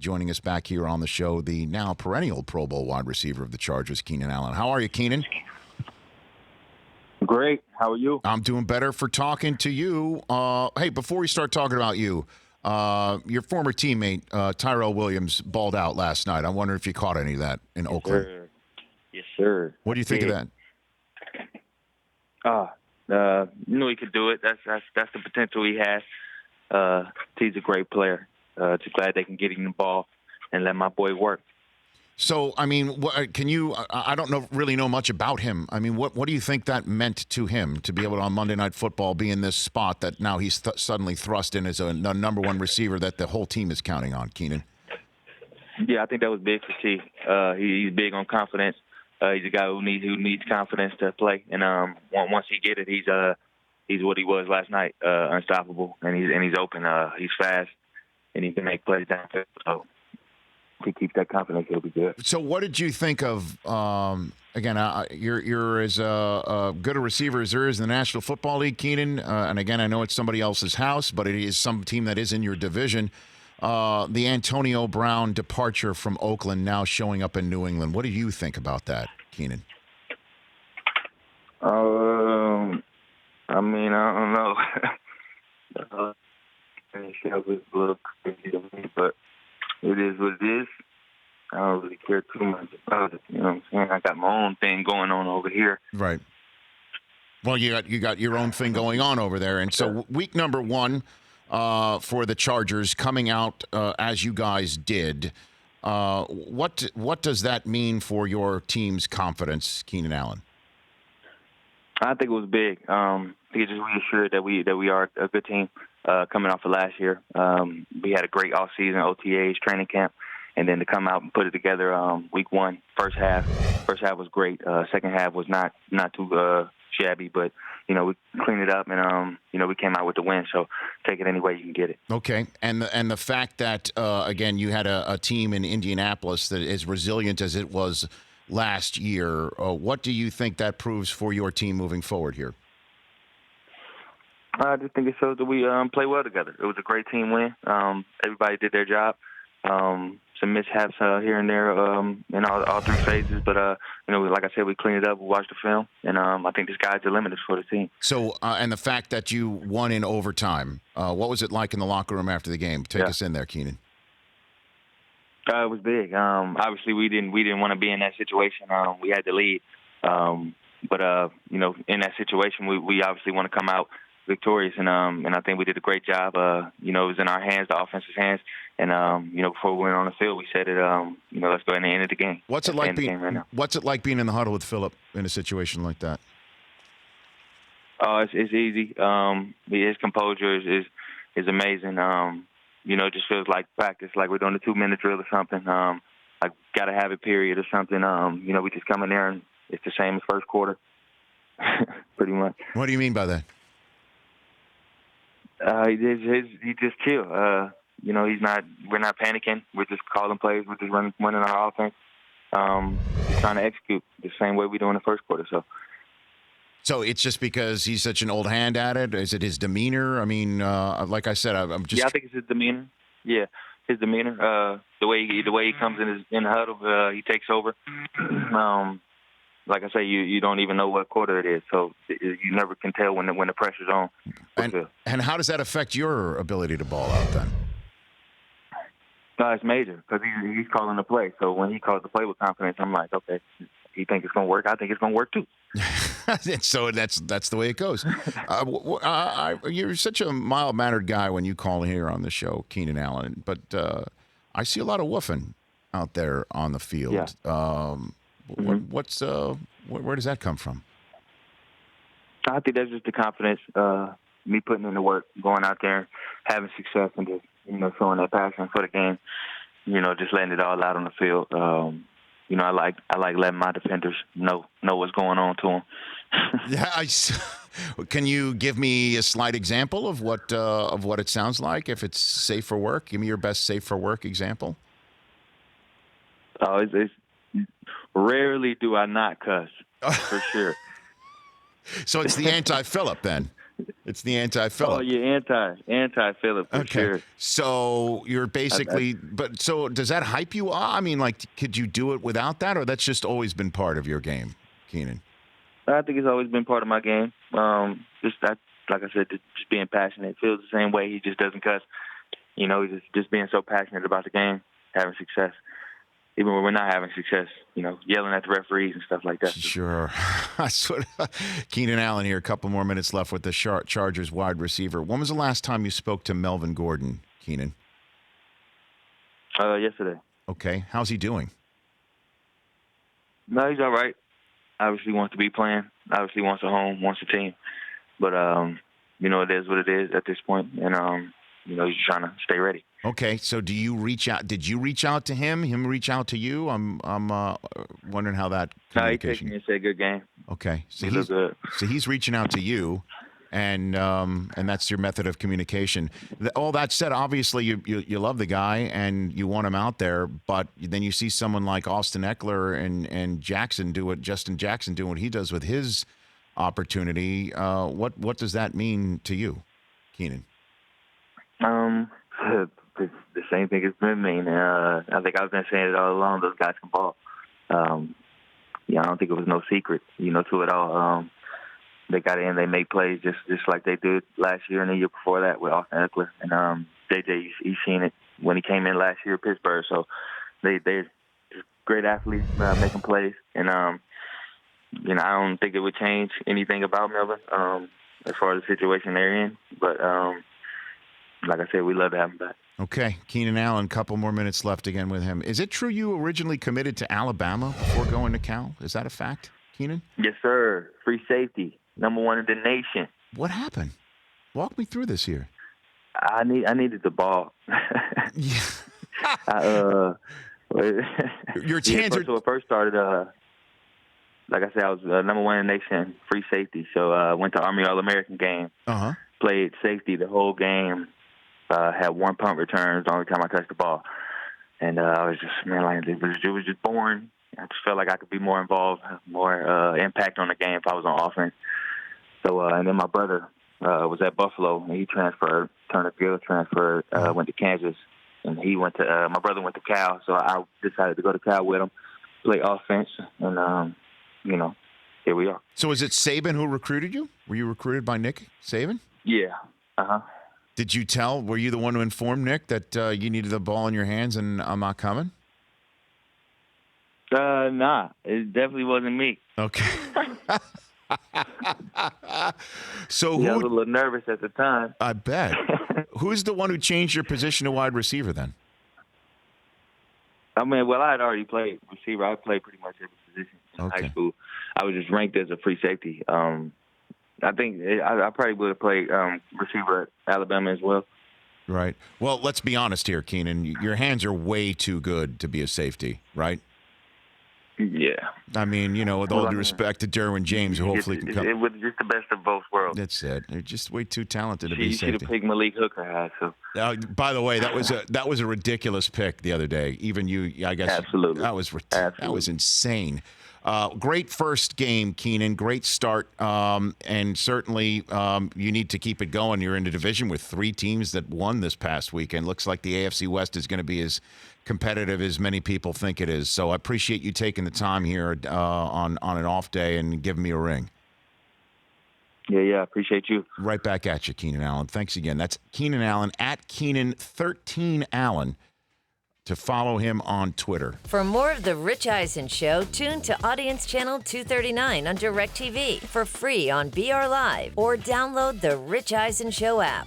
Joining us back here on the show, the now perennial Pro Bowl wide receiver of the Chargers, Keenan Allen. How are you, Keenan? Great. How are you? I'm doing better for talking to you. Hey, before we start talking about you, your former teammate, Tyrell Williams, balled out last night. I wonder if you caught any of that in Oakland. Sir. Yes, sir. What do you think of that? Knew he could do it. That's the potential he has. He's a great player. Just glad they can get him the ball and let my boy work. So, I mean, can you? I don't really know much about him. I mean, what do you think that meant to him to be able to on Monday Night Football be in this spot that now he's suddenly thrust in as a number one receiver that the whole team is counting on, Keenan? Yeah, I think that was big for T. He's big on confidence. He's a guy who needs confidence to play, and once he get it, he's what he was last night, unstoppable, and he's open. He's fast, and he can make plays downfield. So if he keeps that confidence, he'll be good. So, what did you think of? Again, you're as good a receiver as there is in the National Football League, Keenan. And again, I know it's somebody else's house, but it is some team that is in your division. The Antonio Brown departure from Oakland now showing up in New England. What do you think about that, Keenan? I mean, I don't know. It was a little crazy to me, but it is what it is. I don't really care too much about it. You know what I'm saying? I got my own thing going on over here. Right. Well, you got your own thing going on over there, and so week number one for the Chargers coming out as you guys did. What does that mean for your team's confidence, Keenan Allen? I think it was big. I think it just reassured that we are a good team coming off of last year. We had a great offseason, OTAs, training camp, and then to come out and put it together week one, first half was great. Second half was not too shabby, but we cleaned it up and we came out with the win. So take it any way you can get it. Okay, and the fact that again you had a team in Indianapolis that is resilient as it was last year. What do you think that proves for your team moving forward here? I just think it shows that we play well together. It was a great team win. Everybody did their job. Some mishaps here and there in all three phases, but like I said, we cleaned it up. We watched the film, and I think this guy's the limit for the team. So, and the fact that you won in overtime, what was it like in the locker room after the game? Take us in there, Keenan. It was big. Obviously, we didn't want to be in that situation. We had the lead, but in that situation, we obviously want to come out victorious, and I think we did a great job. It was in our hands, the offense's hands, and before we went on the field, we said it. Let's go ahead and end the game. What's it like being in the huddle with Phillip in a situation like that? It's easy. His composure is amazing. It just feels like practice, like we're doing a 2-minute drill or something. I gotta have a period or something. We just come in there and it's the same as first quarter, pretty much. What do you mean by that? He just chill. We're not panicking. We're just calling plays. We're just running our offense. Just trying to execute the same way we do in the first quarter. So it's just because he's such an old hand at it? Is it his demeanor? I mean, like I said, I'm just. Yeah, I think it's his demeanor. Yeah, his demeanor. The way he comes in the huddle, he takes over. Like I say, you don't even know what quarter it is, so you never can tell when the pressure's on. And how does that affect your ability to ball out then? It's major because he's calling the play. So when he calls the play with confidence, I'm like, okay, you think it's gonna work? I think it's gonna work too. So that's the way it goes. You're such a mild-mannered guy when you call here on the show, Keenan Allen, but I see a lot of woofing out there on the field. Yeah. Where does that come from? I think that's just the confidence, me putting in the work, going out there, having success, and just showing that passion for the game. Just letting it all out on the field. I like letting my defenders know what's going on to them. Yeah. Can you give me a slight example of what it sounds like? If it's safe for work, give me your best safe for work example. It's rarely do I not cuss, for sure. So it's the anti-Phillip then. It's the anti-Phillip. Oh, you're anti-Phillip for Okay. sure. So you're basically, but so does that hype you up? I mean, like, could you do it without that, or that's just always been part of your game, Keenan? I think it's always been part of my game. Like I said, just being passionate. Feels the same way. He just doesn't cuss. You know, he's just being so passionate about the game, having success. Even when we're not having success, you know, yelling at the referees and stuff like that. Sure. Keenan Allen here. A couple more minutes left with the Chargers wide receiver. When was the last time you spoke to Melvin Gordon, Keenan? Yesterday. Okay. How's he doing? No, he's all right. Obviously wants to be playing. Obviously wants a home, wants a team. But, you know, it is what it is at this point. And, you know, he's trying to stay ready. Okay, so do you reach out? Did you reach out to him? Him reach out to you? I'm wondering how that communication. No, he texted me and said good game. Okay, so he's good. So he's reaching out to you, and that's your method of communication. All that said, obviously you love the guy and you want him out there, but then you see someone like Austin Eckler and Justin Jackson do what he does with his opportunity. What does that mean to you, Keenan? The same thing as been mean. I think I've been saying it all along. Those guys can ball. Yeah, I don't think it was no secret, you know, to it all. They got in, they make plays just like they did last year and the year before that with Austin Eckler. And JJ, he's seen it when he came in last year at Pittsburgh. So they're just great athletes making plays. And, you know, I don't think it would change anything about Melvin as far as the situation they're in. But like I said, we love to have him back. Okay, Keenan Allen, couple more minutes left again with him. Is it true you originally committed to Alabama before going to Cal? Is that a fact, Keenan? Yes, sir. Free safety, #1 in the nation. What happened? Walk me through this here. I needed the ball. Yeah. Your hands are. So it first started. Like I said, I was #1 in the nation, free safety. So I went to Army All-American game. Played safety the whole game. Had 1 punt return the only time I touched the ball. And I was just, man, like, it was just boring. I just felt like I could be more involved, more impact on the game if I was on offense. So, and then my brother was at Buffalo, and he transferred, Turner Field transferred, went to Kansas. And he went to, my brother went to Cal, so I decided to go to Cal with him, play offense, and, you know, here we are. So is it Saban who recruited you? Were you recruited by Nick Saban? Yeah. Did you were you the one who informed Nick that you needed the ball in your hands and I'm not coming? Nah, it definitely wasn't me. Okay. So I was a little nervous at the time. I bet. Who's the one who changed your position to wide receiver then? I mean, well, I had already played receiver. I played pretty much every position in high school. I was just ranked as a free safety. I think I probably would have played receiver at Alabama as well. Right. Well, let's be honest here, Keenan. Your hands are way too good to be a safety, right? Yeah. I mean, you know, with all due respect to Derwin James, who hopefully can come. It was just the best of both worlds. That's it. They're just way too talented to be safety. You should have picked Malik Hooker. By the way, that was a ridiculous pick the other day. Even you, I guess. Absolutely. That was insane. Great first game, Keenan. Great start. And certainly you need to keep it going. You're in a division with 3 teams that won this past weekend. Looks like the AFC West is going to be as competitive as many people think it is. So I appreciate you taking the time here on an off day and giving me a ring. Yeah, I appreciate you. Right back at you, Keenan Allen. Thanks again. That's Keenan Allen at Keenan13Allen. To follow him on Twitter. For more of The Rich Eisen Show, tune to Audience Channel 239 on DirecTV for free on BR Live or download The Rich Eisen Show app.